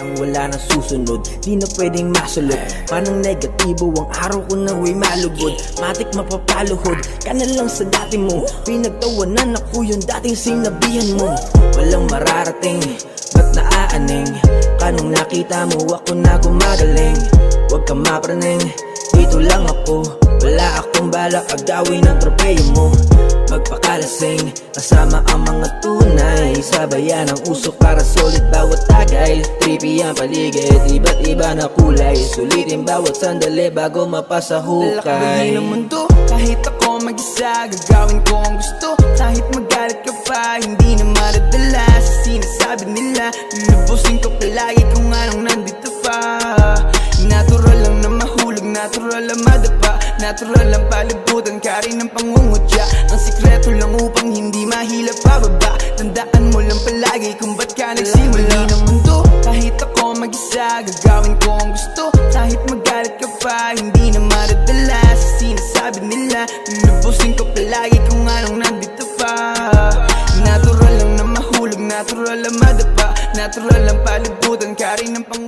ang wala na susunod. Di na pwedeng masulot, parang negatibo ang araw ko na way malugod. Matik mapapaluhod ka na lang sa dati mo. Pinagtawanan ako yung dating sinabihan mo. Walang mararating, ba't naaaning? Kanong nakita mo ako na gumagaling. Huwag ka mapraning, dito lang ako. Wala akong balak agawin ang tropeyo mo. Magpakalasing, kasama ang mga tunay. Sabayan ang usok para solid bawat tagay. Trippy ang paligid, iba't iba na kulay. Sulitin bawat sandali bago mapasahukay. Lalakbayin ang mundo, kahit ako mag-isa. Gagawin ko ang gusto, kahit magalit ka pa. Hindi na maradala sa sinasabi nila. Lulubusin ko palagi kung anong nandito pa. Natural lang na mahulog, natural lang madapa. Natural lang palibutan ka rin ng pangungutya. Ang sikreto lang upang hindi mahila pababa. Tandaan mo lang palagi kung ba't ka nagsimula ng mundo, kahit ako mag-isa. Gagawin ko ang gusto, kahit magalit ka pa. Hindi na maradala sa sinasabi nila. Lulubusin ko palagi kung anong nandito pa. Natural lang na mahulog, natural lang madapa. Natural lang palibutan ka rin ng pangungutya.